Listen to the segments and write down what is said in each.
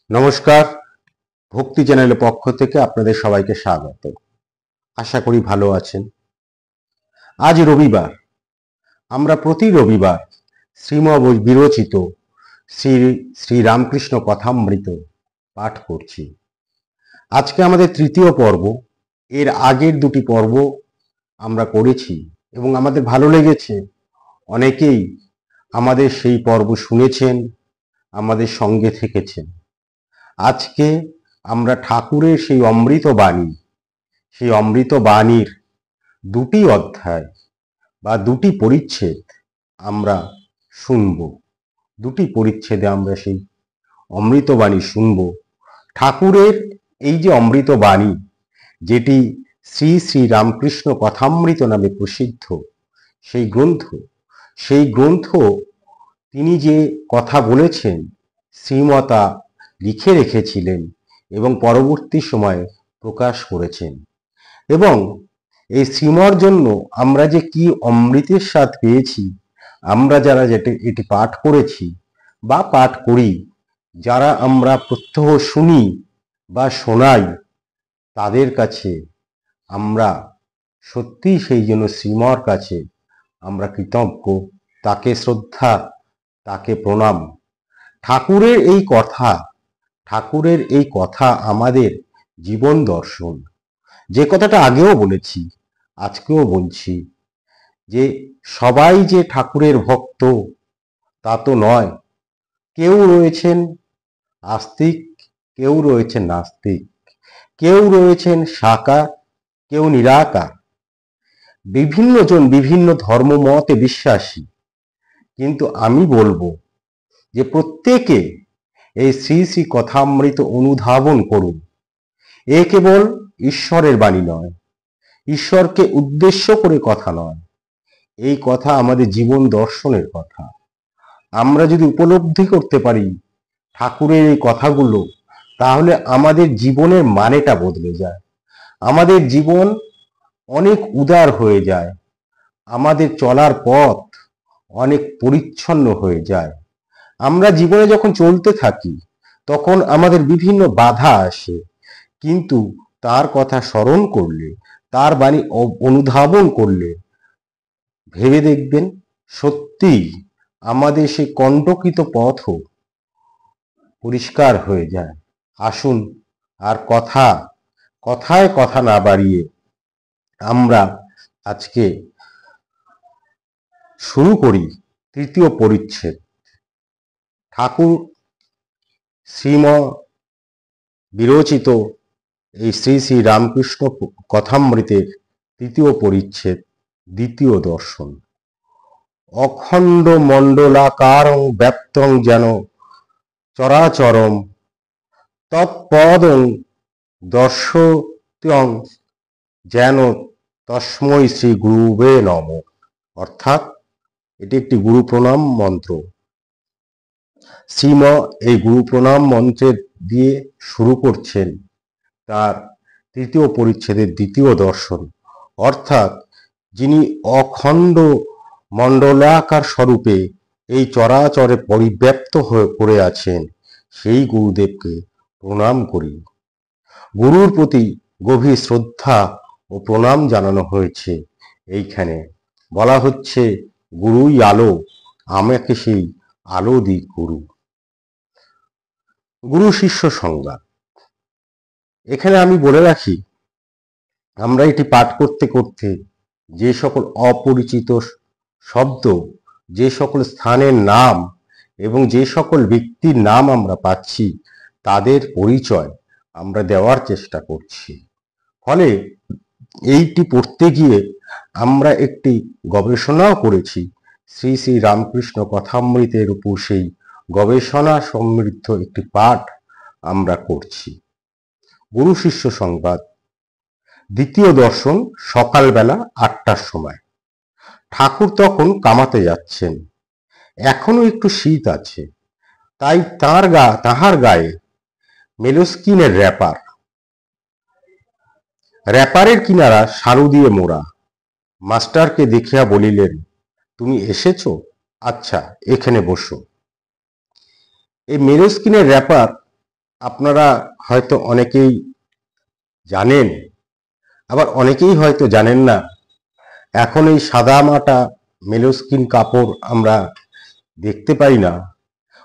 নমস্কার, ভক্তি চ্যানেলের পক্ষ থেকে আপনাদের সবাইকে স্বাগত। আশা করি ভালো আছেন। আজ রবিবার, আমরা প্রতি রবিবার শ্রীম বিরচিত শ্রী শ্রী রামকৃষ্ণ কথামৃত পাঠ করছি। আজকে আমাদের তৃতীয় পর্ব। এর আগের দুটি পর্ব আমরা করেছি এবং আমাদের ভালো লেগেছে। অনেকেই আমাদের সেই পর্ব শুনেছেন, আমাদের সঙ্গে থেকেছেন। আজকে আমরা ঠাকুরের সেই অমৃত বাণীর দুটি অধ্যায় বা দুটি পরিচ্ছেদ আমরা শুনব। দুটি পরিচ্ছেদে আমরা সেই অমৃত বাণী শুনব। ঠাকুরের এই যে অমৃত বাণী, যেটি শ্রী শ্রী রামকৃষ্ণ কথামৃত নামে প্রসিদ্ধ, সেই গ্রন্থ তিনি যে কথা বলেছেন শ্রীমতা লিখে রেখেছিলেন এবং পরবর্তী সময়ে প্রকাশ করেছেন। এবং এই শ্রীমর জন্য আমরা যে কি অমৃতের স্বাদ পেয়েছি, আমরা যারা এটি পাঠ করেছি বা পাঠ করি, যারা আমরা প্রত্যহ শুনি বা শোনাই, তাদের কাছে আমরা সত্যি সেই জন্য শ্রীমর কাছে আমরা কৃতজ্ঞ, তাকে শ্রদ্ধা, তাকে প্রণাম। ঠাকুরের এই কথা আমাদের জীবন দর্শন। যে কথাটা আগেও বলেছি, আজকেও বলছি, যে সবাই যে ঠাকুরের ভক্ত তা তো নয়। কেউ রয়েছেন আস্তিক, কেউ রয়েছেন নাস্তিক, কেউ রয়েছেন সাকার, কেউ নিরাকার। বিভিন্ন জন বিভিন্ন ধর্মমতে বিশ্বাসী। কিন্তু আমি বলবো যে প্রত্যেকে এই শ্রী শ্রী কথামৃত অনুধাবন করুন। এ কেবল ঈশ্বরের বাণী নয়, ঈশ্বরকে উদ্দেশ্য করে কথা নয়, এই কথা আমাদের জীবন দর্শনের কথা। আমরা যদি উপলব্ধি করতে পারি ঠাকুরের এই কথাগুলো, তাহলে আমাদের জীবনের মানেটা বদলে যায়, আমাদের জীবন অনেক উদার হয়ে যায়, আমাদের চলার পথ অনেক পরিচ্ছন্ন হয়ে যায়। আমরা জীবনে যখন চলতে থাকি তখন আমাদের বিভিন্ন বাধা আসে, কিন্তু তার কথা স্মরণ করলে, তার বাণী অনুধাবন করলে ভেবে দেখবেন সত্যি আমাদের সেই কণ্টকিত পথও পরিষ্কার হয়ে যায়। আসুন আর কথায় কথা না বাড়িয়ে আমরা আজকে শুরু করি তৃতীয় পরিচ্ছেদ। ঠাকুর শ্রীম বিরচিত এই শ্রী শ্রী রামকৃষ্ণ কথামৃতের তৃতীয় পরিচ্ছেদ, দ্বিতীয় দর্শন। অখণ্ড মণ্ডলাকারং ব্যাপ্তং যেন চরাচরম তৎপদং দর্শত্যং যেন তস্মৈ শ্রী গুরুবে নমঃ। অর্থাৎ এটি একটি গুরু প্রণাম মন্ত্র। শ্রীম এই গুরু প্রণাম মন্ত্রের দিয়ে শুরু করছেন তার তৃতীয় পরিচ্ছেদের দ্বিতীয় দর্শন। অর্থাৎ যিনি অখণ্ড মণ্ডলাকার স্বরূপে এই চরাচরে পরিব্যাপ্ত হয়ে পড়ে আছেন, সেই গুরুদেবকে প্রণাম করি। গুরুর প্রতি গভীর শ্রদ্ধা ও প্রণাম জানানো হয়েছে। এইখানে বলা হচ্ছে গুরুই আলো, আমাকে সেই আলো দিক গুরু। গুরু শিষ্য সংবাদ। এখানে আমি বলে রাখি, আমরা এটি পাঠ করতে করতে যে সকল অপরিচিত শব্দ, যে সকল স্থানের নাম এবং যে সকল ব্যক্তির নাম আমরা পাচ্ছি, তাদের পরিচয় আমরা দেওয়ার চেষ্টা করছি। ফলে এইটি পড়তে গিয়ে আমরা একটি গবেষণাও করেছি। শ্রী শ্রী রামকৃষ্ণ কথামৃতের উপর সেই গবেষণা সমৃদ্ধ একটি পাঠ আমরা করছি। গুরু শিষ্য সংবাদ। দ্বিতীয় দর্শন সকালবেলা 8টার সময়। ঠাকুর তখন কামাতে যাচ্ছেন। এখনো একটু শীত আছে, তাই তাহার গায়ে মেলস্কিনের র্যাপারের কিনারা সারু দিয়ে মোড়া। মাস্টারকে দেখিয়া বলিলেন, তুমি এসেছ? আচ্ছা, এখানে বসো। এই মেলস্কিনের র্যাপার আপনারা হয়তো অনেকেই জানেন, আবার অনেকেই হয়তো জানেন না। এখন এই সাদা মাটা মেলোস্কিন কাপড় আমরা দেখতে পাই না।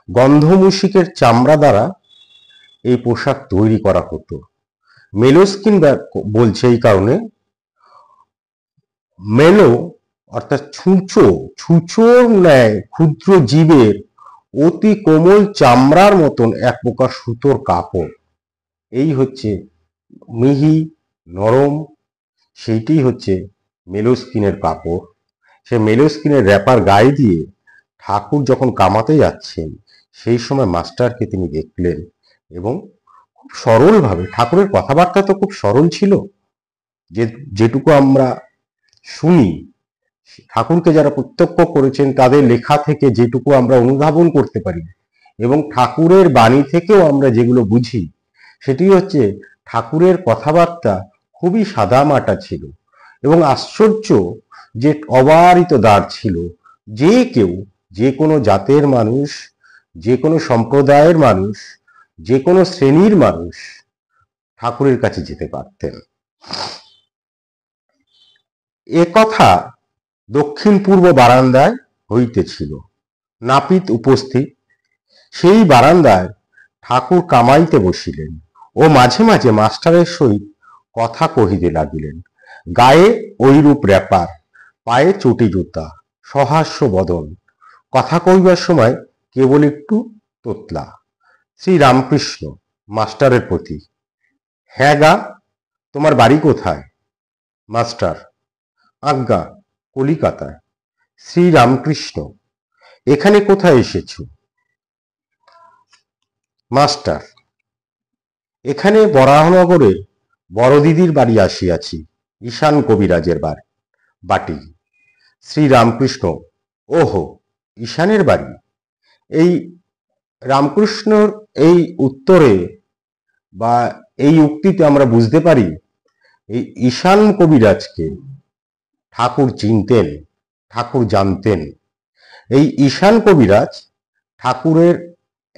গন্ধমূষিকের চামড়া দ্বারা এই পোশাক তৈরি করা হতো। মেলোস্কিন বলছে এই কারণে, মেলো অর্থাৎ ছুঁচো, ছুঁচোর ন্যায় ক্ষুদ্র জীবের অতি কোমল চামড়ার মতন এক প্রকার সুতোর কাপড়। এই হচ্ছে মিহি নরম, সেইটি হচ্ছে মেলোস্কিনের কাপড়। সে মেলোস্কিনের র্যাপার গায়ে দিয়ে ঠাকুর যখন কামাতে যাচ্ছেন, সেই সময় মাস্টারকে তিনি দেখলেন এবং খুব সরলভাবে, ঠাকুরের কথাবার্তা তো খুব সরল ছিল, যেটুকু আমরা শুনি, ঠাকুরকে যারা প্রত্যক্ষ করেছেন তাদের লেখা থেকে যেটুকু আমরা অনুধাবন করতে পারি এবং ঠাকুরের বাণী থেকেও আমরা যেগুলো বুঝি, সেটি হচ্ছে ঠাকুরের কথাবার্তা খুবই সাদামাটা ছিল এবং আশ্চর্য যে অবারিত দ্বার ছিল। যে কেউ, যে কোনো জাতের মানুষ, যে কোনো সম্প্রদায়ের মানুষ, যে কোনো শ্রেণীর মানুষ ঠাকুরের কাছে যেতে পারতেন। এ কথা দক্ষিণ পূর্ব বারান্দায় হইতেছিল। নাপিত উপস্থিত। সেই বারান্দায় ঠাকুর কামাইতে বসিলেন ও মাঝে মাঝে মাস্টারের সহিত কথা কহিতে লাগিলেন। গায়ে ঐরূপ র্যাপার, পায়ে চটি জুতা, সহাস্য বদন, কথা কহিবার সময় কেবল একটু তোতলা। শ্রী রামকৃষ্ণ মাস্টারের প্রতি, হ্যাঁ গা, তোমার বাড়ি কোথায়? মাস্টার, আজ্ঞা, কলিকাতায়। শ্রী রামকৃষ্ণ, এখানে কোথায় এসেছ? মাস্টার, এখানে বরাহনগরে বড় দিদির বাড়ি আসিয়াছি, ঈশান কবিরাজের বাটি। শ্রী রামকৃষ্ণ, ওহো, ঈশানের বাড়ি। এই রামকৃষ্ণর এই উত্তরে বা এই উক্তিতে আমরা বুঝতে পারি এই ঈশান কবিরাজকে ঠাকুর চিনতেন, ঠাকুর জানতেন। এই ঈশান কবিরাজ ঠাকুরের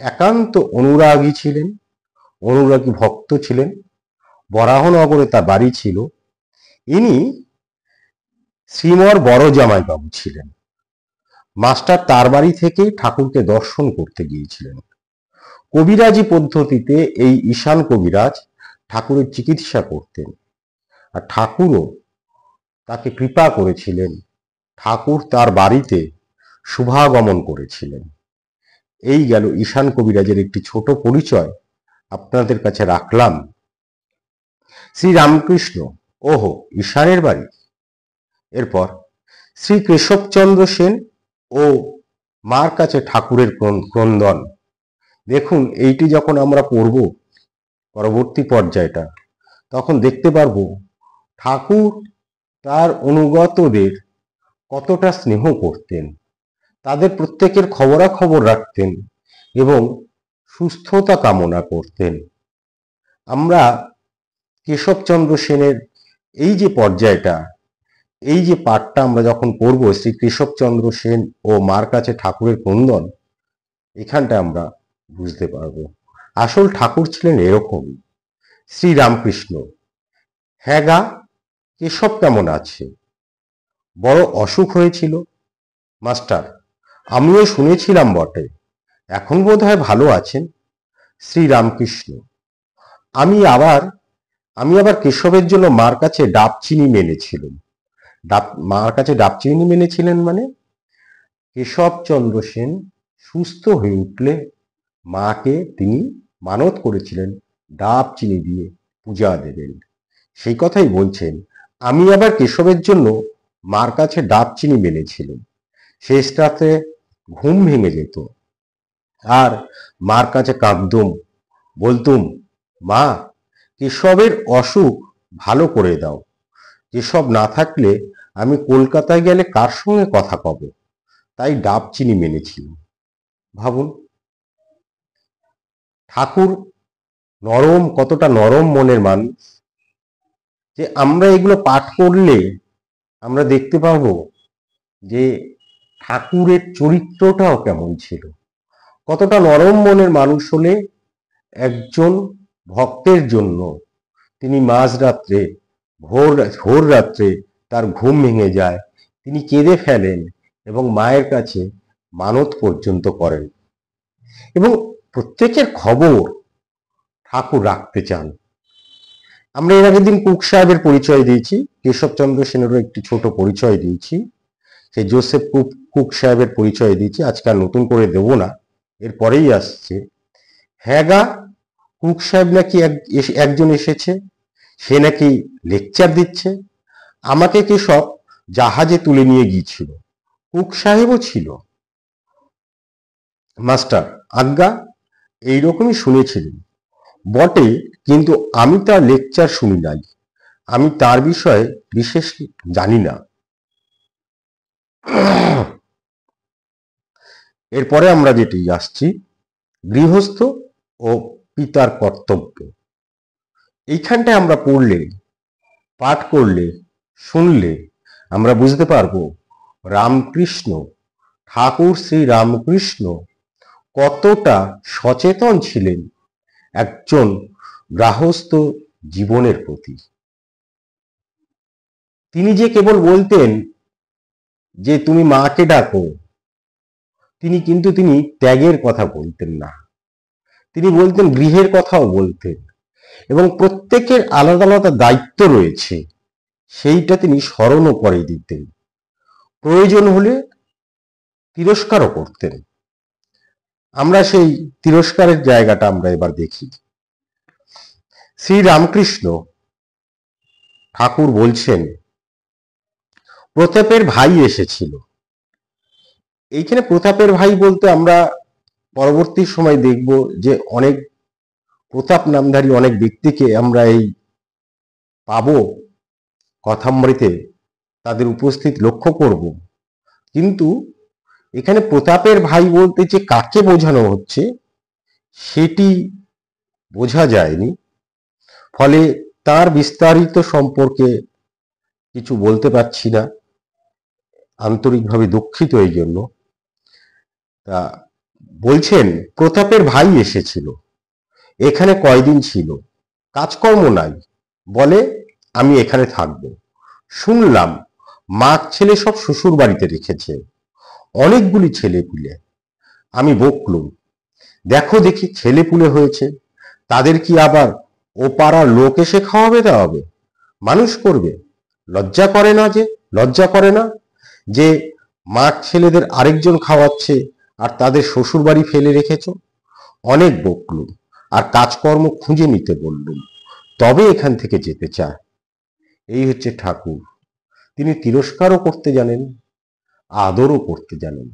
একান্ত অনুরাগী ছিলেন, অনুরাগী ভক্ত ছিলেন। বরাহনগরে তার বাড়ি ছিল। ইনি শ্রীমর বড় জামাইবাবু ছিলেন। মাস্টার তার বাড়ি থেকে ঠাকুরকে দর্শন করতে গিয়েছিলেন। কবিরাজি পদ্ধতিতে এই ঈশান কবিরাজ ঠাকুরের চিকিৎসা করতেন, আর ঠাকুরও তাকে কৃপা করেছিলেন। ঠাকুর তার বাড়িতে শুভাগমন করেছিলেন। এই গেল ঈশান কবিরাজের একটি ছোট পরিচয় আপনাদের কাছে রাখলাম। শ্রী রামকৃষ্ণ, ওহো, ঈশানের বাড়ি। এরপর শ্রী কেশবচন্দ্র সেন ও মার কাছে ঠাকুরের ক্রন্দন। দেখুন, এইটি যখন আমরা পড়ব পরবর্তী পর্যায়টা, তখন দেখতে পারবো ঠাকুর তার অনুগতদের কতটা স্নেহ করতেন, তাদের প্রত্যেকের খবরাখবর রাখতেন এবং সুস্থতা কামনা করতেন। আমরা কেশবচন্দ্র সেনের এই যে পর্যায়টা, এই যে পাঠটা আমরা যখন পড়ব, শ্রী কেশবচন্দ্র সেন ও মার কাছে ঠাকুরের ক্রন্দন, এখানটা আমরা বুঝতে পারবো আসল ঠাকুর ছিলেন এরকমই। শ্রী রামকৃষ্ণ, হ্যাঁ গা, কেশব কেমন আছে? বড় অসুখ হয়েছিল। মাস্টার, আমিও শুনেছিলাম বটে, এখন বোধ হয় ভালো আছেন। শ্রী রামকৃষ্ণ, আমি আবার কেশবের জন্য মার কাছে ডাব চিনি মেনেছিলাম। মার কাছে ডাব চিনি মেনেছিলেন মানে? কেশবচন্দ্র সেন সুস্থ হয়ে উঠলে মাকে তিনি মানত করেছিলেন ডাব চিনি দিয়ে পূজা দেবেন। সেই কথাই বলছেন, আমি আবার কেশবের জন্য মার কাছে ডাব চিনি মেনেছিলাম। শেষ রাতে ঘুম ভেঙে যেত, আর মার কাছে কাঁদতুম, বলতুম, মা, কেশবের অসুখ ভালো করে দাও। কেশব না থাকলে আমি কলকাতায় গেলে কার সঙ্গে কথা কব? তাই ডাব চিনি মেনেছিলাম। ভাবুন, ঠাকুর কতটা নরম মনের মানুষ, যে আমরা এগুলো পাঠ করলে আমরা দেখতে পাবো যে ঠাকুরের চরিত্রটাও কেমন ছিল। কতটা নরম মনের মানুষ হলে একজন ভক্তের জন্য তিনি মাঝরাত্রে ভোর রাত্রে তার ঘুম ভেঙে যায়, তিনি কেঁদে ফেলেন এবং মায়ের কাছে মানত পর্যন্ত করেন এবং প্রত্যেকের খবর ঠাকুর রাখতে চান। আমরা এর আগের দিন কুক সাহেবের পরিচয় দিয়েছি, কেশবচন্দ্র সেনেরও একটি ছোট পরিচয় দিয়েছি, সেই জোসেফ কুক সাহেবের পরিচয় দিয়েছি, আজকে আর নতুন করে দেব না, এরপরেই আসছে। হ্যাগা কুক সাহেব নাকি একজন এসেছে, সে নাকি লেকচার দিচ্ছে। আমাকে কেশব জাহাজে তুলে নিয়ে গিয়েছিল, কুক সাহেবও ছিল। মাস্টার আজ্ঞা, এইরকমই শুনেছিলেন বটে, কিন্তু আমি তার লেকচার শুনি নাই, আমি তার বিষয়ে বিশেষ জানি না। এরপরে আমরা যেটি আসছি, গৃহস্থ ও পিতার কর্তব্য। এইখানটায় আমরা পড়লে, পাঠ করলে, শুনলে আমরা বুঝতে পারবো রামকৃষ্ণ, ঠাকুর শ্রী রামকৃষ্ণ কতটা সচেতন ছিলেন একজন গৃহস্থ জীবনের প্রতি। তিনি যে কেবল বলতেন যে তুমি মাকে ডাকো, তিনি ত্যাগের কথা বলতেন না, তিনি বলতেন গৃহের কথাও বলতেন, এবং প্রত্যেকের আলাদা আলাদা দায়িত্ব রয়েছে সেইটা তিনি স্মরণও করে দিতেন, প্রয়োজন হলে তিরস্কারও করতেন। আমরা সেই তিরস্কারের জায়গাটা আমরা এবার দেখি। শ্রী রামকৃষ্ণ ঠাকুর বলছেন প্রতাপের ভাই এসেছিল। এইখানে প্রতাপের ভাই বলতে আমরা পরবর্তী সময় দেখব যে অনেক প্রতাপ নামধারী অনেক ব্যক্তিকে আমরা এই পাবো কথামৃতে, তাদের উপস্থিত লক্ষ্য করব, কিন্তু এখানে প্রতাপের ভাই বলতে যে কাকে বোঝানো হচ্ছে সেটি বোঝা যায়নি, ফলে তার বিস্তারিত সম্পর্কে কিছু বলতে পারছি না, আন্তরিকভাবে দুঃখিত এই জন্য। তা বলছেন প্রতাপের ভাই এসেছিল, এখানে কয়দিন ছিল, কাজকর্ম নাই, বলে আমি এখানে থাকব। শুনলাম মার ছেলে সব শ্বশুর বাড়িতে রেখেছে, অনেকগুলি ছেলে পুলে। আমি বকলুম, দেখো দেখি ছেলে পুলে হয়েছে, তাদের কি আবার ও পাড়ার লোক এসে খাওয়াবে দাওয়াবে, মানুষ করবে? লজ্জা করে না যে মার ছেলেদের আরেকজন খাওয়াচ্ছে আর তাদের শ্বশুর বাড়ি ফেলে রেখেছ? অনেক বকলুম আর কাজকর্ম খুঁজে নিতে বললুম, তবে এখান থেকে যেতে চায়। এই হচ্ছে ঠাকুর, তিনি তিরস্কারও করতে জানেন, আদরও করতে জানেন,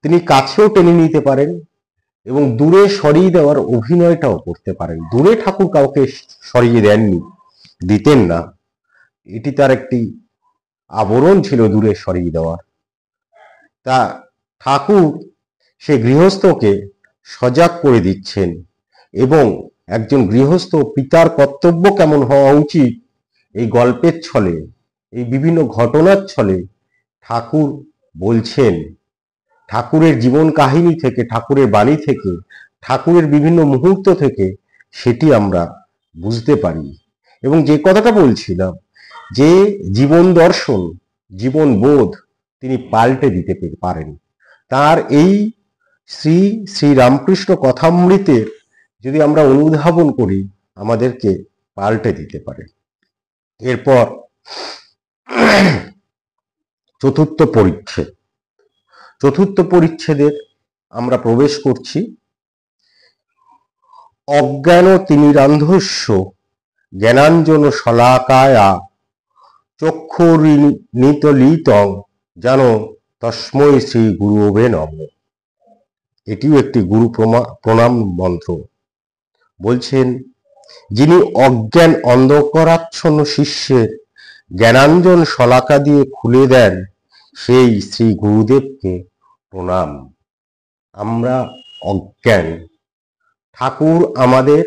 তিনি কাছেও টেনে নিতে পারেন এবং দূরে সরিয়ে দেওয়ার অভিনয়টাও করতে পারেন। দূরে ঠাকুর কাউকে সরিয়ে দেননি, দিতেন না, এটি তার একটি আবরণ ছিল দূরে সরিয়ে দেওয়ার। তা ঠাকুর সে গৃহস্থকে সজাগ করে দিচ্ছেন এবং একজন গৃহস্থ পিতার কর্তব্য কেমন হওয়া উচিত এই গল্পের ছলে, এই বিভিন্ন ঘটনার ছলে ঠাকুর বলছেন। ঠাকুরের জীবন কাহিনী থেকে, ঠাকুরের বাণী থেকে, ঠাকুরের বিভিন্ন মুহূর্ত থেকে সেটি আমরা বুঝতে পারি। এবং যে কথাটা বলছিলাম যে জীবন দর্শন, জীবন বোধ তিনি পাল্টে দিতে পারেন, তার এই শ্রী শ্রী রামকৃষ্ণ কথামৃতের যদি আমরা অনুধাবন করি আমাদেরকে পাল্টে দিতে পারে। এরপর চতুর্থ পরিচ্ছেদের আমরা প্রবেশ করছি। অজ্ঞান তিমিরান্ধস্য জ্ঞানাঞ্জন শলাকায়া চক্ষুরিতলিতং যেন তস্মৈ শ্রী গুরুবে নম। এটিও একটি গুরু প্রণাম মন্ত্র। বলছেন যিনি অজ্ঞান অন্ধকারাচ্ছন্ন শিষ্যের জ্ঞানাঞ্জন শলাকা দিয়ে খুলে দেন, সেই শ্রী গুরুদেবকে প্রণাম। আমরা অজ্ঞান, ঠাকুর আমাদের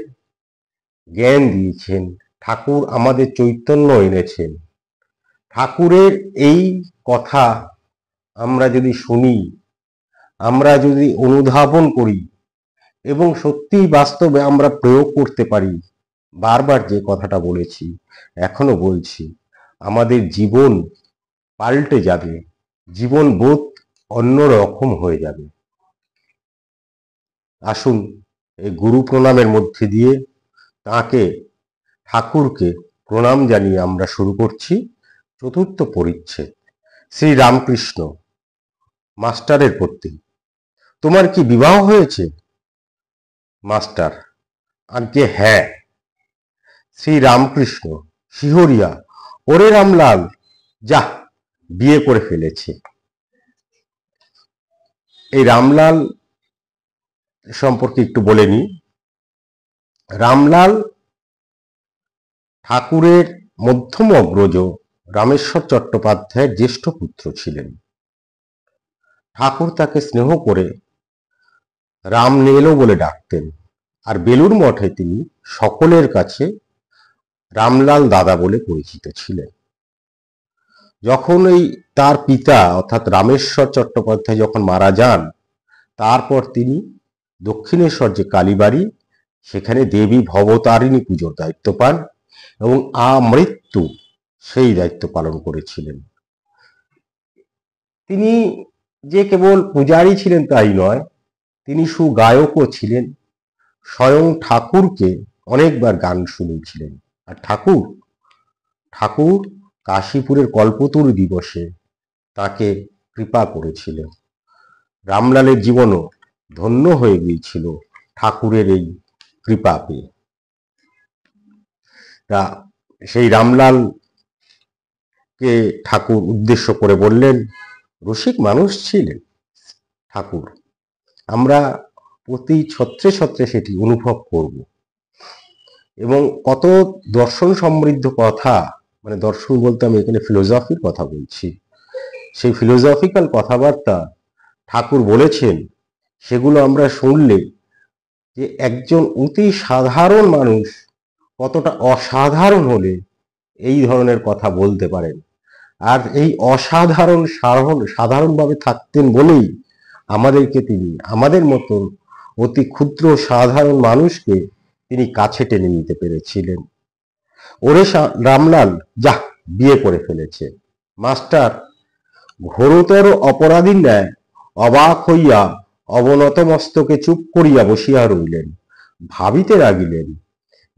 জ্ঞান দিয়েছেন, ঠাকুর আমাদের চৈতন্য এনেছেন। ঠাকুরের এই কথা আমরা যদি শুনি, আমরা যদি অনুধাবন করি, এবং সত্যিই বাস্তবে আমরা প্রয়োগ করতে পারি। বারবার যে কথাটা বলেছি, এখনো বলছি, আমাদের জীবন পাল্টে যাবে, জীবন বোধ অন্যরকম হয়ে যাবে। আসুন এই গুরু প্রণামের মধ্যে দিয়ে তাকে, ঠাকুরকে প্রণাম জানিয়ে আমরা শুরু করছি চতুর্থ পরিচ্ছেদ। শ্রী রামকৃষ্ণ মাস্টারের প্রতি। তোমার কি বিবাহ হয়েছে? মাস্টার: আজ্ঞে হ্যাঁ। শ্রী রামকৃষ্ণ শিহরিয়া: ওরে রামলাল, যাহ, বিয়ে করে ফেলেছে। এই রামলাল সম্পর্কে একটু বলে নি। রামলাল ঠাকুরের মধ্যম অগ্রজ রামেশ্বর চট্টোপাধ্যায়ের জ্যেষ্ঠ পুত্র ছিলেন। ঠাকুর তাকে স্নেহ করে রাম নেলো বলে ডাকতেন, আর বেলুড় মঠে তিনি সকলের কাছে রামলাল দাদা বলে পরিচিত ছিলেন। যখন এই তার পিতা অর্থাৎ রামেশ্বর চট্টোপাধ্যায় যখন মারা যান, তারপর তিনি দক্ষিণেশ্বর যে কালীবাড়ি, সেখানে দেবী ভবতারিণী পুজোর দায়িত্ব পান এবং আমৃত্যু সেই দায়িত্ব পালন করেছিলেন। তিনি যে কেবল পূজারী ছিলেন তাই নয়, তিনি সুগায়কও ছিলেন। স্বয়ং ঠাকুরকে অনেকবার গান শুনিয়েছিলেন। আর ঠাকুর কাশীপুরের কল্পতরু দিবসে তাকে কৃপা করেছিলেন। রামলালের জীবনও ধন্য হয়ে গিয়েছিল ঠাকুরের এই কৃপা পেয়ে। তা সেই রামলালকে ঠাকুর উদ্দেশ্য করে বললেন, রসিক মানুষ ছিলেন ঠাকুর, আমরা প্রতি ছত্রে ছত্রে সেটি অনুভব করব। এবং কত দর্শন সমৃদ্ধ কথা, মানে দর্শন বলতে আমি এখানে ফিলোসফির কথা বলছি, সেই ফিলোসফিক্যাল কথাবার্তা ঠাকুর বলেছেন, সেগুলো আমরা শুনলে যে একজন অতি সাধারণ মানুষ কতটা অসাধারণ হলে এই ধরনের কথা বলতে পারেন। আর এই সাধারণভাবে থাকতেন বলেই আমাদেরকে তিনি, আমাদের মতন অতি ক্ষুদ্র সাধারণ মানুষকে তিনি কাছে টেনে নিতে পেরেছিলেন। ওরে রামলাল, যাহ, বিয়ে করে ফেলেছে। মাস্টার ঘোরতর অপরাধীর ন্যায় অবাক হইয়া অবনত মস্তকে চুপ করিয়া বসিয়া রইলেন। ভাবিতে লাগিলেন,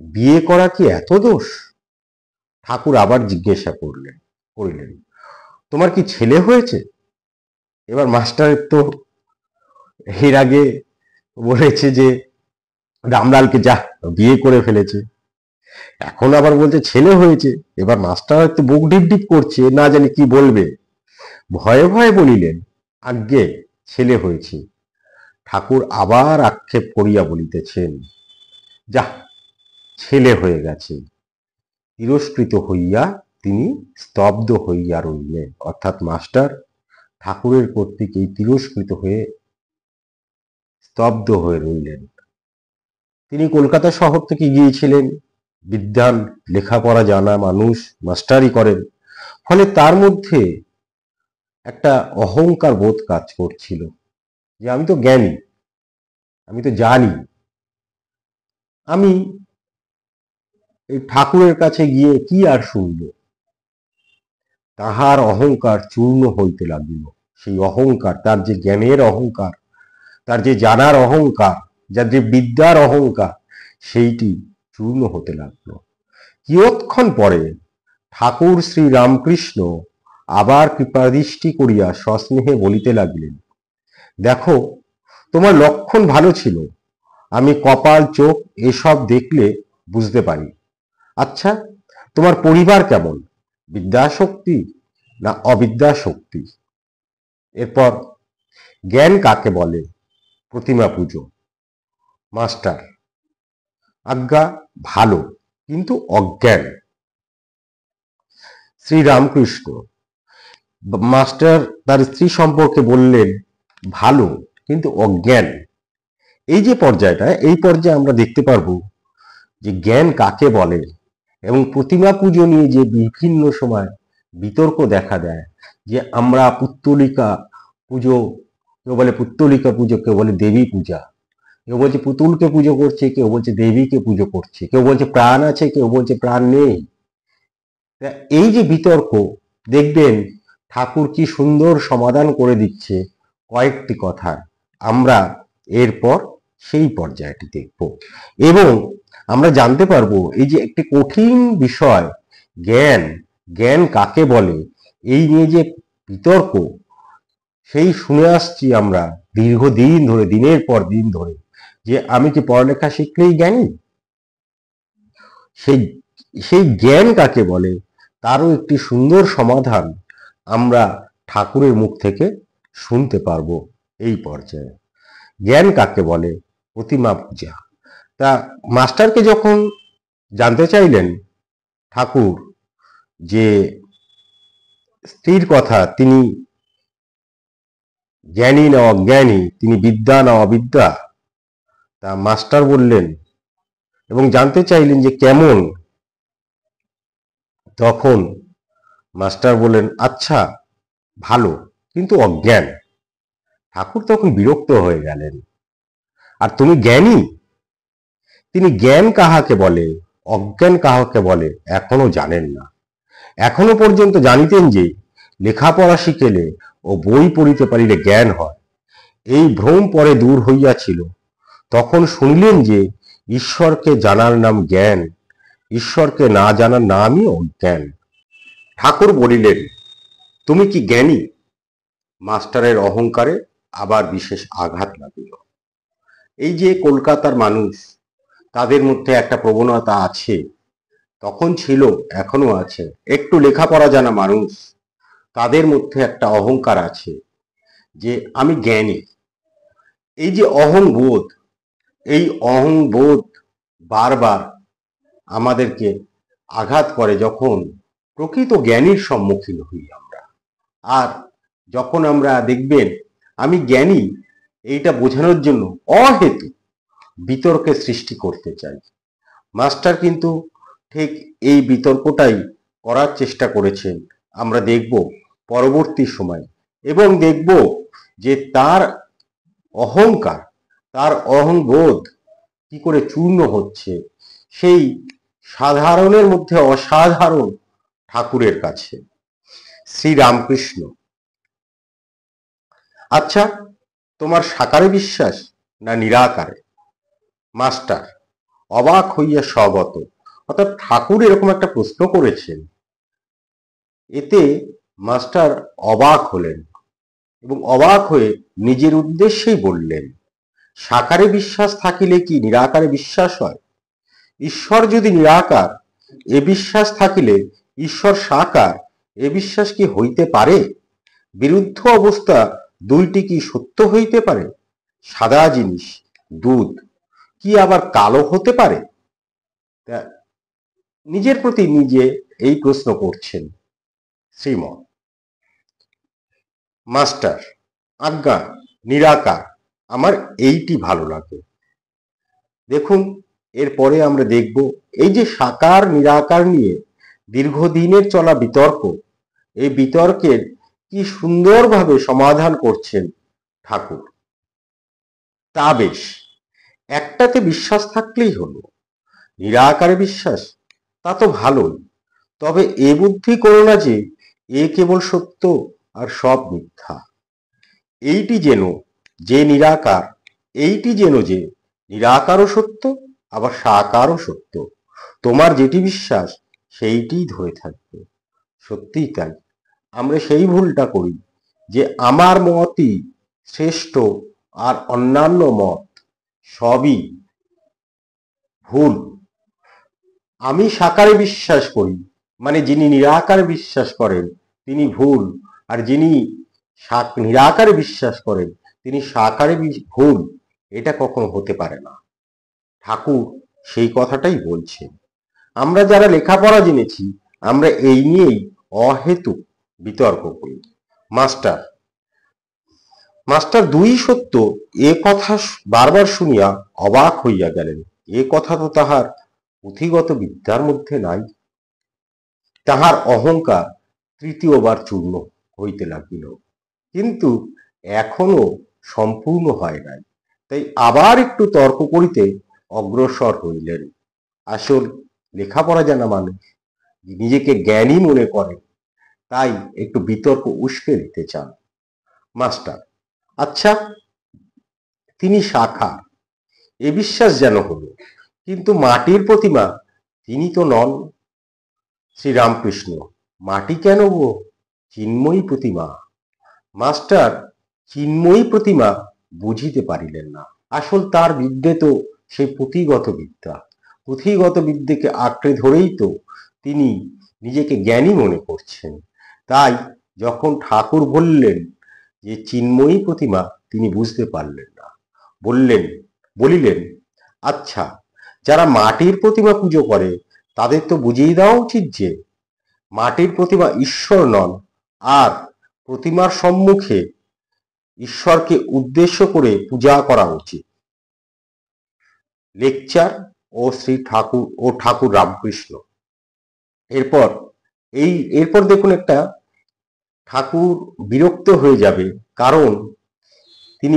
বিয়ে করা কি এত দোষ? ঠাকুর আবার জিজ্ঞাসা করিলেন, তোমার কি ছেলে হয়েছে? এবার মাস্টারের তো এর আগে বলেছে যে রামলালকে যা বিয়ে করে ফেলেছে, এখন আবার বলছে ছেলে হয়েছে। এবার মাস্টার একটু বুক ডিপ ডিপ করছে, না জানি কি বলবে। ভয়ে ভয়ে বলিলেন, আজ্ঞে ছেলে হয়েছে। ঠাকুর আবার আক্ষেপ করিয়া বলিতেছেন, যা, ছেলে হয়ে গেছে। তিরস্কৃত হইয়া তিনি স্তব্ধ হইয়া রইলেন। অর্থাৎ মাস্টার ঠাকুরের কর্তৃক এই তিরস্কৃত হয়ে স্তব্ধ হয়ে রইলেন। তিনি কলকাতা শহর থেকে গিয়েছিলেন, বিদ্বান, লেখাপড়া জানা মানুষ, মাস্টারি করেন, ফলে তার মধ্যে একটা অহংকার বোধ কাজ করছিল যে আমি তো জ্ঞানী, আমি তো জানি, আমি এই ঠাকুরের কাছে গিয়ে কি আর শুনব। তাহার অহংকার চূর্ণ হইতে লাগিল। সেই অহংকার, তার যে জ্ঞানের অহংকার, তার যে জানার অহংকার, যার যে বিদ্যার অহংকার, সেইটি চূর্ণ হতে লাগলো। কিয়ৎক্ষণ পরে ঠাকুর শ্রী রামকৃষ্ণ আবার কৃপাদৃষ্টি করিয়া সস্নেহে বলিতে লাগিলেন, দেখো, তোমার লক্ষণ ভালো ছিল, আমি কপাল, চোখ এসব দেখলে বুঝতে পারি। আচ্ছা, তোমার পরিবার কেমন? বিদ্যাশক্তি না অবিদ্যাশক্তি? এরপর, জ্ঞান কাকে বলে? প্রতিমা পুজো। মাস্টার, আজ্ঞা ভালো, কিন্তু অজ্ঞান। শ্রী রামকৃষ্ণ মাস্টার তার স্ত্রী সম্পর্কে বললেন, ভালো কিন্তু অজ্ঞান। এই যে পর্যায়টা, এই পর্যায়ে আমরা দেখতে পারবো যে জ্ঞান কাকে বলে। এবং প্রতিমা পুজো নিয়ে যে বিভিন্ন সময় বিতর্ক দেখা দেয়, যে আমরা পুত্তলিকা পুজো, কেউ বলে পুত্তলিকা পুজো, কেউ বলে দেবী পূজা। কেউ বলছে পুতুলকে পুজো করছে, কেউ বলছে দেবীকে পুজো করছে, কেউ বলছে প্রাণ আছে, কেউ বলছে প্রাণ নেই। এই যে বিতর্ক, দেখবেন ঠাকুর কি সুন্দর সমাধান করে দিচ্ছে কয়েকটি কথার। আমরা এরপর সেই পর্যায়টি দেখব এবং আমরা জানতে পারবো এই যে একটি কঠিন বিষয় জ্ঞান, জ্ঞান কাকে বলে, এই নিয়ে যে বিতর্ক, সেই শুনে আসছি আমরা দীর্ঘদিন ধরে, দিনের পর দিন ধরে, যে আমি কি পড়ালেখা শিখলেই জ্ঞানী, সেই সেই জ্ঞান কাকে বলে তারও একটি সুন্দর সমাধান আমরা ঠাকুরের মুখ থেকে শুনতে পারবো এই পর্যায়ে। জ্ঞান কাকে বলে? প্রতিমা পূজা। তা মাস্টারকে যখন জানতে চাইলেন ঠাকুর যে স্ত্রীর কথা, তিনি জ্ঞানী না অজ্ঞানী, তিনি বিদ্যা না অবিদ্যা, তা মাস্টার বললেন এবং জানতে চাইলেন যে কেমন। তখন মাস্টার বললেন, আচ্ছা ভালো, কিন্তু অজ্ঞান। ঠাকুর তখন বিরক্ত হয়ে গেলেন, আর তুমি জ্ঞানী? তিনি জ্ঞান কাহাকে বলে, অজ্ঞান কাহাকে বলে এখনো জানেন না। এখনো পর্যন্ত জানিতেন যে লেখাপড়া শিখেলে ও বই পড়িতে পারিলে জ্ঞান হয়, এই ভ্রম পরে দূর হইয়াছিল। তখন শুনিলেন যে ঈশ্বরকে জানার নাম জ্ঞান, ঈশ্বরকে না জানার নামই অজ্ঞান। ঠাকুর বলিলেন, তুমি কি জ্ঞানী? মাস্টারের অহংকারে আবার বিশেষ আঘাত লাগিল। এই যে কলকাতার মানুষ, তাদের মধ্যে একটা প্রবণতা আছে, তখন ছিল, এখনো আছে, একটু লেখাপড়া জানা মানুষ, তাদের মধ্যে একটা অহংকার আছে যে আমি জ্ঞানী। এই যে অহংবোধ, এই অহংবোধ বারবার আমাদেরকে আঘাত করে যখন প্রকৃত জ্ঞানীর সম্মুখীন হই আমরা। আর যখন আমরা দেখবেন আমি জ্ঞানী, এইটা বোঝানোর জন্য অহেতু বিতর্কের সৃষ্টি করতে চাই। মাস্টার কিন্তু ঠিক এই বিতর্কটাই করার চেষ্টা করেছেন, আমরা দেখব পরবর্তী সময়, এবং দেখব যে তার অহংকার, তার অহংবোধ কি করে চূর্ণ হচ্ছে সেই সাধারণের মধ্যে অসাধারণ ঠাকুরের কাছে। শ্রী রামকৃষ্ণ, আচ্ছা তোমার সাকারে বিশ্বাস না নিরাকারে? মাস্টার অবাক হইয়া স্বগত, অর্থাৎ ঠাকুর এরকম একটা প্রশ্ন করেছেন, এতে মাস্টার অবাক হলেন এবং অবাক হয়ে নিজের উদ্দেশ্যেই বললেন, সাকারে বিশ্বাস থাকিলে কি নিরাকারে বিশ্বাস হয়? ঈশ্বর যদি নিরাকার, এ বিশ্বাস থাকিলে ঈশ্বর সাকার, এ বিশ্বাস কি হইতে পারে? বিরুদ্ধ অবস্থা দুইটি কি সত্য হইতে পারে? সাদা জিনিস দুধ কি আবার কালো হতে পারে? নিজের প্রতি নিজে এই প্রশ্ন করছেন শ্রীম। মাস্টার, আজ্ঞা নিরাকার, আমার এইটি ভালো লাগে। দেখুন এরপরে আমরা দেখব এই যে সাকার নিরাকার নিয়ে দীর্ঘদিনের চলা বিতর্ক, এই বিতর্কের কি সুন্দরভাবে সমাধান করছেন ঠাকুর। তা বেশ, একটাতে বিশ্বাস থাকলেই হলো, নিরাকারে বিশ্বাস, তা তো ভালোই, তবে এ বুদ্ধি করো না যে এ কেবল সত্য আর সব মিথ্যা। এইটি যেন যে নিরাকার, এইটি যেন যে নিরাকারও সত্য আবার সাকারও সত্য, তোমার যেটি বিশ্বাস সেইটিই ধরে থাকবে। সত্যিই তাই, আমরা সেই ভুলটা করি যে আমার মতই শ্রেষ্ঠ আর অন্যান্য মত সবই ভুল। আমি সাকারে বিশ্বাস করি মানে যিনি নিরাকারে বিশ্বাস করেন তিনি ভুল, আর যিনি নিরাকারে বিশ্বাস করেন তিনি সাকারে ভুল, এটা কখনো হতে পারে না। ঠাকুর সেই কথাটাই বলছেন। আমরা যারা লেখাপড়া জেনেছি আমরা এই নিয়েই অহেতুক বিতর্ক করি। মাস্টার মাস্টার দুই সত্য এ কথা বারবার শুনিয়া অবাক হইয়া গেলেন। এ কথা তো তাহার পুঁথিগত বিদ্যার মধ্যে নাই। তাহার অহংকার তৃতীয়বার চূর্ণ হইতে লাগিল, কিন্তু এখনো সম্পূর্ণ হয় নাই। তাই আবার একটু তর্ক করিতে অগ্রসর হইলেন। আসল লেখাপড়া জানা মানুষ নিজেকে জ্ঞানী মনে করে, তাই একটু বিতর্ক উস্কে দিতে চান। মাস্টার: আচ্ছা, তিনি শাখা, এ বিশ্বাস যেন হলো, কিন্তু মাটির প্রতিমা তিনি তো নন। শ্রীরামকৃষ্ণ: মাটি কেন গো, চিন্ময়ী প্রতিমা। মাস্টার চিন্ময়ী প্রতিমা বুঝিতে পারিলেন না। আসল তার বিদ্যে তো সেই পুঁথিগত বিদ্যা। পুঁথিগত বিদ্যেকে আঁকড়ে ধরেই তো তিনি নিজেকে জ্ঞানী মনে করছেন। তাই যখন ঠাকুর বললেন যে চিন্ময়ী প্রতিমা, তিনি বুঝতে পারলেন না। বলিলেন, আচ্ছা, যারা মাটির প্রতিমা পুজো করে তাদের তো বুঝিয়ে দেওয়া উচিত যে মাটির প্রতিমা ঈশ্বর নন, আর প্রতিমার সম্মুখে ঈশ্বরকে উদ্দেশ্য করে পূজা করা উচিত। লেকচার ও ঠাকুর রামকৃষ্ণ। এরপর দেখুন, একটা ঠাকুর বিরক্ত হয়ে যাবে, কারণ তিনি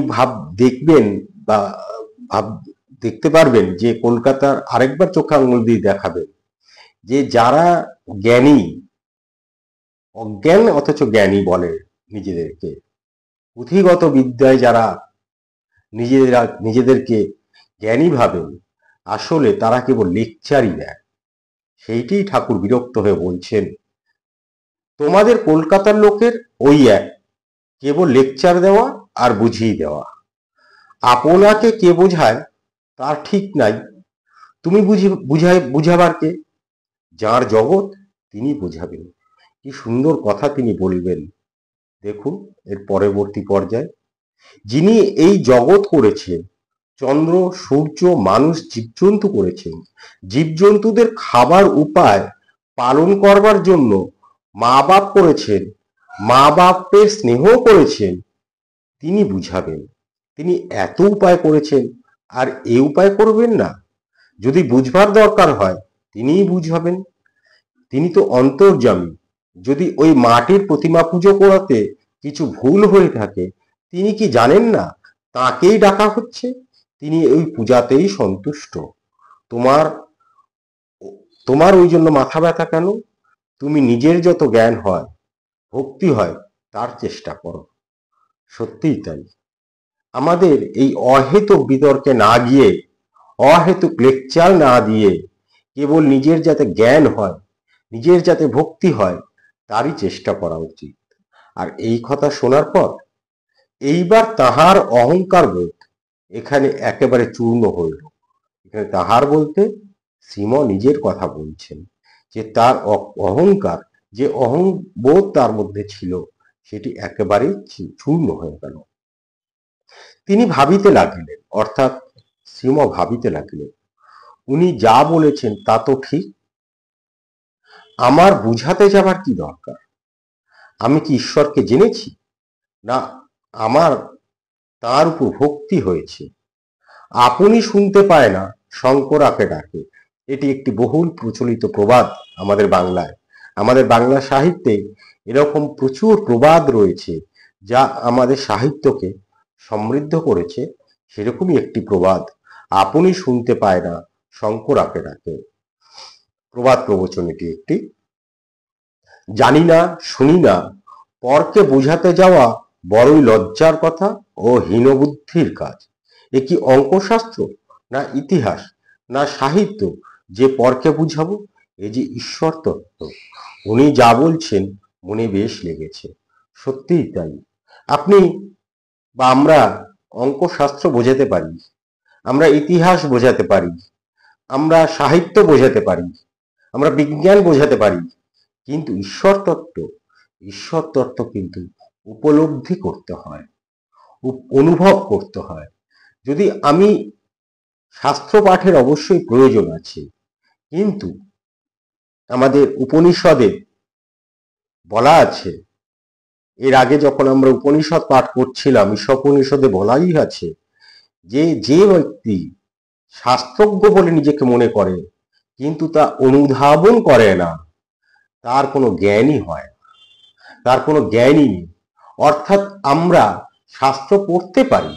দেখতে পারবেন যে কলকাতার আরেকবার চোখে আঙুল দিয়ে দেখাবেন যে যারা জ্ঞানী, অজ্ঞান অথচ জ্ঞানী বলে নিজেদেরকে, পুঁথিগত বিদ্যায় যারা নিজেদেরকে জ্ঞানী ভাবেন, আসলে তারা কেবল লেকচারই দেয়। সেইটি ঠাকুর বিরক্ত হয়ে বলছেন, তোমাদের কলকাতার লোকের ওই এক, কেবল লেকচার দেওয়া আর বুঝিয়ে দেওয়া। আপনাকে কে বোঝায় তার ঠিক নাই, তুমি বুঝাবার কে? যার জগৎ তিনি বোঝাবেন। কি সুন্দর কথা তিনি বলবেন। দেখুন এর পরবর্তী পর্যায়ে, যিনি এই জগৎ করেছেন, চন্দ্র সূর্য মানুষ জীবজন্তু করেছেন, জীবজন্তুদের খাবার উপায় পালন করবার জন্য মা বাপ করেছেন, মা বাপের স্নেহ করেছেন, তিনি বুঝাবেন। তিনি এত উপায় করেছেন, আর এ উপায় করবেন না? যদি বুঝবার দরকার হয় তিনিই বুঝাবেন। তিনি তো অন্তর্যামী। যদি ওই মাটির প্রতিমা পুজো করাতে কিছু ভুল হয়ে থাকে, তিনি কি জানেন না তাকেই ডাকা হচ্ছে? তিনি ওই পূজাতেই সন্তুষ্ট। তোমার ওই জন্য মাথা ব্যথা কেন? তুমি নিজের যত জ্ঞান হয়, ভক্তি হয়, তার চেষ্টা করো। সত্যিই তাই। আমাদের এই অহেতুক বিতর্কে না গিয়ে, অহেতুক লেকচার না দিয়ে, কেবল নিজের যাতে জ্ঞান হয়, নিজের যাতে ভক্তি হয়, তারই চেষ্টা করা উচিত। আর এই কথা শোনার পর এইবার তাহার অহংকার বোধ এখানে একেবারে চূর্ণ হইল। এখানে তাহার বলতে শ্রীম নিজের কথা বলছেন, যে তার অহংকার, যে অহংবোধ তার মধ্যে ছিল, সেটি একেবারে চূর্ণ হয়ে গেল। তিনি ভাবিতে লাগিলেন, অর্থাৎ শ্রীম ভাবিতে লাগিলেন, উনি যা বলেছেন তা তো ঠিক, আমার বুঝাতে যাবার কি দরকার? আমি কি ঈশ্বরকে জেনেছি? না, আমার তার উপর ভক্তি হয়েছে। আপনি শুনতে পায় না, শঙ্করাকে ডাকে। এটি একটি বহুল প্রচলিত প্রবাদ আমাদের বাংলায়। আমাদের বাংলা সাহিত্যে এরকম প্রচুর প্রবাদ রয়েছে, যা আমাদের সাহিত্যকে সমৃদ্ধ করেছে। সেরকমই একটি প্রবাদ, আপনি শুনতে পায় না, শঙ্করাকে ডাকে। প্রবাদ প্রবচন এটি একটি। জানি না, শুনি না, পরকে বুঝাতে যাওয়া বড়ই লজ্জার কথা ও হীনবুদ্ধির কাজ। এ কি অঙ্কশাস্ত্র, না ইতিহাস, না সাহিত্য যে পরকে বুঝাবো? এ যে ঈশ্বর তত্ত্ব। উনি যা বলছেন মনে বেশ লেগেছে। সত্যিই তাই। আপনি বা আমরা অঙ্কশাস্ত্র বোঝাতে পারি, আমরা ইতিহাস বোঝাতে পারি, আমরা সাহিত্য বোঝাতে পারি, আমরা বিজ্ঞান বোঝাতে পারি, কিন্তু ঈশ্বর তত্ত্ব কিন্তু উপলব্ধি করতে হয়, অনুভব করতে হয়। যদি আমি শাস্ত্র পাঠের অবশ্যই প্রয়োজন আছে, কিন্তু আমাদের উপনিষদে বলা আছে, এর আগে যখন আমরা উপনিষদ পাঠ করছিলাম, ঈশোপনিষদে বলাই আছে যে ব্যক্তি শাস্ত্রজ্ঞ বলে নিজেকে মনে করে কিন্তু তা অনুধাবন করে না, তার কোনো জ্ঞানই হয় না, তার কোনো জ্ঞানই নেই। অর্থাৎ আমরা শাস্ত্র পড়তে পারি,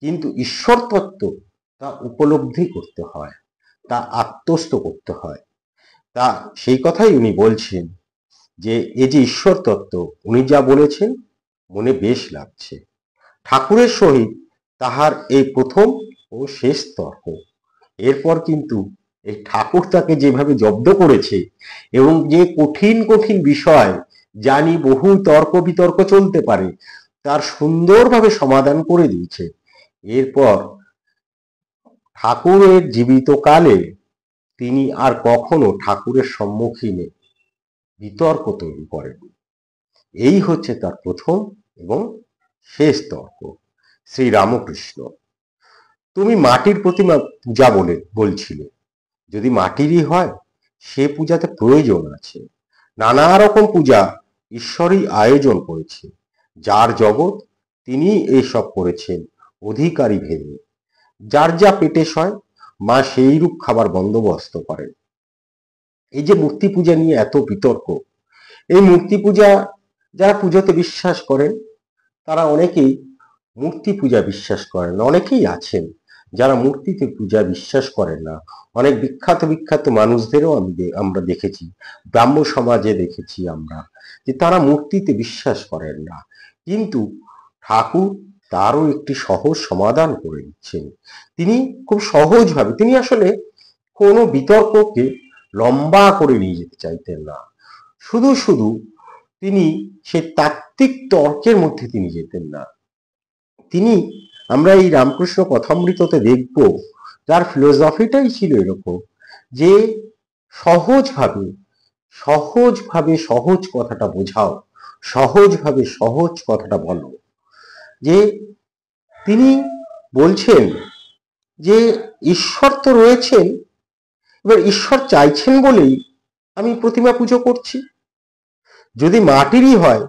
কিন্তু ঈশ্বর তত্ত্ব তা উপলব্ধি করতে হয়, তা আত্মস্থ করতে হয়। তা সেই কথাই উনি বলছেন যে এই যে ঈশ্বর তত্ত্ব উনি যা বলেছেন মনে বেশ লাগছে। ঠাকুরের সহিত তাহার এই প্রথম ও শেষ তর্ক। এরপর কিন্তু এই ঠাকুর তাকে যেভাবে জব্দ করেছে এবং যে কঠিন কঠিন বিষয় জানি বহু তর্ক বিতর্ক চলতে পারে তার সুন্দরভাবে সমাধান করে দিয়েছে। এরপর ঠাকুরের জীবিত কালে তিনি আর কখনো ঠাকুরের সম্মুখীনে বিতর্ক তৈরি করেন। এই হচ্ছে তার প্রথম এবং শেষ তর্ক। শ্রী রামকৃষ্ণ, তুমি মাটির প্রতিমা পূজা বলছিলে, যদি মাটিরই হয় সে পূজাতে প্রয়োজন আছে। নানা রকম পূজা ঈশ্বরই আয়োজন করেছে, যার জগৎ তিনি এইসব করেছেন অধিকারী ভেবে। যার যা পেটে সয় মা সেই রূপ খাবার বন্দোবস্ত করেন। এই যে মূর্তি পূজা নিয়ে এত বিতর্ক, এই মূর্তি পূজা যারা পুজোতে বিশ্বাস করেন তারা অনেকেই মূর্তি পূজা বিশ্বাস করেন না। অনেকেই আছেন যারা মূর্তিতে পূজা বিশ্বাস করেন না। অনেক বিখ্যাত বিখ্যাত মানুষদেরও আমরা দেখেছি, ব্রাহ্ম সমাজে দেখেছি আমরা, যে তারা মূর্তিতে বিশ্বাস করেন না। কিন্তু ঠাকুর তারও একটি সহজ সমাধান করে দিচ্ছেন। তিনি খুব সহজভাবে, তিনি আসলে কোনো বিতর্ককে লম্বা করে নিয়ে যেতে চাইতেন না। শুধু শুধু তিনি সেই তাত্ত্বিক তর্কের মধ্যে তিনি যেতেন না। তিনি, আমরা এই রামকৃষ্ণ কথামৃততে দেখব, যার ফিলোসফিটাই ছিল এরকম যে সহজভাবে সহজভাবে সহজ কথাটা বোঝাও, সহজভাবে সহজ কথাটা বলো। যে তিনি বলছেন যে ঈশ্বর তো রয়েছেন, এবার ঈশ্বর চাইছেন বলেই আমি প্রতিমা পুজো করছি। যদি মাটিরই হয়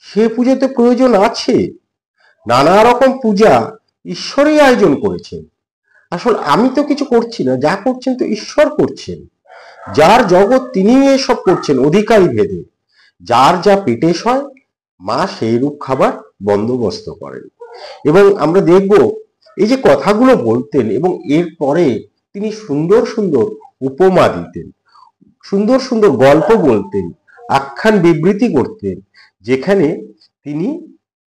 সে পুজোতে প্রয়োজন আছে। নানা রকম পূজা ঈশ্বরই আয়োজন করেছেন। আসলে আমি তো কিছু করছি না, যা করছেন তো ঈশ্বর করছেন। যার জগৎ তিনি এসব করছেন অধিকারী ভেদে। যার যা পেটে সয় মা সেই রূপ খাবার বন্দোবস্ত করেন। এবং আমরা দেখব এই যে কথাগুলো বলতেন এবং এরপরে তিনি সুন্দর সুন্দর উপমা দিতেন, সুন্দর সুন্দর গল্প বলতেন, আখ্যান বিবৃতি করতেন, যেখানে তিনি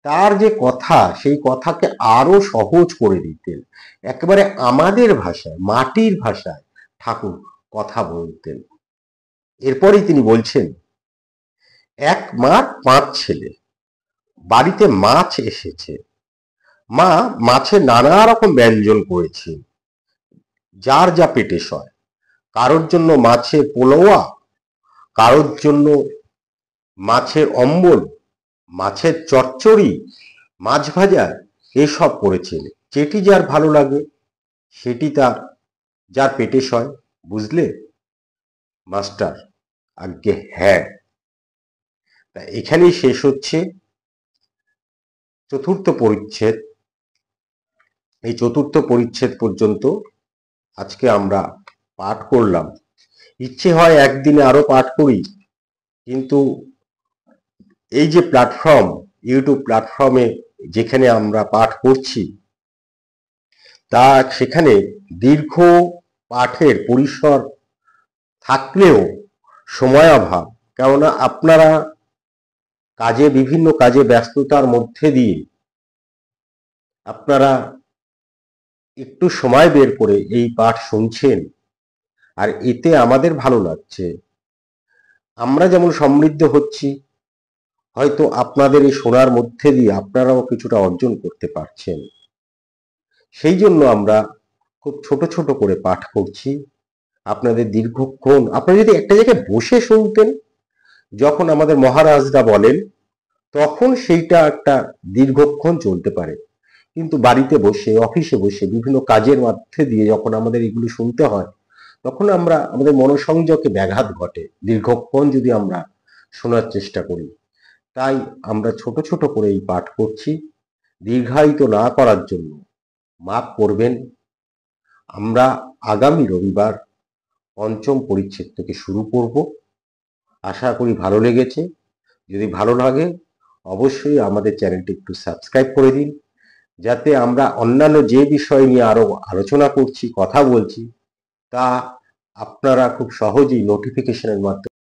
তার যে কথা সেই কথাকে আরো সহজ করে দিতেন। একেবারে আমাদের ভাষায়, মাটির ভাষায় ঠাকুর কথা বলতেন। এরপরেই তিনি বলছেন, এক মার 5 ছেলে, বাড়িতে মাছ এসেছে। মা মাছের নানা রকম ব্যঞ্জন করেছে, যার যা পেটে সয়। কারোর জন্য মাছের পোলোয়া, কারোর জন্য মাছের অম্বল, মাছের চচ্চড়ি, মাছ ভাজা, এসব করেছেন। যেটি যার ভালো লাগে সেটি তার, যার পেটে সয়। বুঝলে মাস্টার? আজ্ঞে হ্যাঁ। তা এখানেই শেষ হচ্ছে 4র্থ পরিচ্ছেদ। এই 4র্থ পরিচ্ছেদ পর্যন্ত আজকে আমরা পাঠ করলাম। ইচ্ছে হয় একদিনে আরো পাঠ করি, কিন্তু এই যে প্ল্যাটফর্ম, ইউটিউব প্ল্যাটফর্মে যেখানে আমরা পাঠ করছি, তা সেখানে দীর্ঘ পাঠের পরিসর থাকলেও সময় অভাব। কেননা আপনারা কাজে, বিভিন্ন কাজে ব্যস্ততার মধ্যে দিয়ে আপনারা একটু সময় বের করে এই পাঠ শুনছেন, আর এতে আমাদের ভালো লাগছে। আমরা যেমন সমৃদ্ধ হচ্ছি, হয়তো আপনাদের এই শোনার মধ্যে দিয়ে আপনারাও কিছুটা অর্জন করতে পারছেন। সেই জন্য আমরা খুব ছোট ছোট করে পাঠ করছি। আপনাদের দীর্ঘক্ষণ, আপনারা যদি একটা জায়গায় বসে শুনতেন যখন আমাদের মহারাজরা বলেন, তখন সেইটা একটা দীর্ঘক্ষণ চলতে পারে। কিন্তু বাড়িতে বসে, অফিসে বসে, বিভিন্ন কাজের মধ্যে দিয়ে যখন আমাদের এগুলো শুনতে হয়, তখন আমরা, আমাদের মনোসংযোগে ব্যাঘাত ঘটে দীর্ঘক্ষণ যদি আমরা শোনার চেষ্টা করি। তাই আমরা ছোট ছোট করে এই পাঠ করছি। দীর্ঘায়িত না করার জন্য মাফ করবেন। আমরা আগামী রবিবার 5ম পরিচ্ছেদ থেকে শুরু করব। আশা করি ভালো লেগেছে। যদি ভালো লাগে অবশ্যই আমাদের চ্যানেলটি একটু সাবস্ক্রাইব করে দিন। যাতে আমরা অন্যান্য যে বিষয় নিয়ে আরো আলোচনা করছি, কথা বলছি, তা আপনারা খুব সহজেই নোটিফিকেশনের মাধ্যমে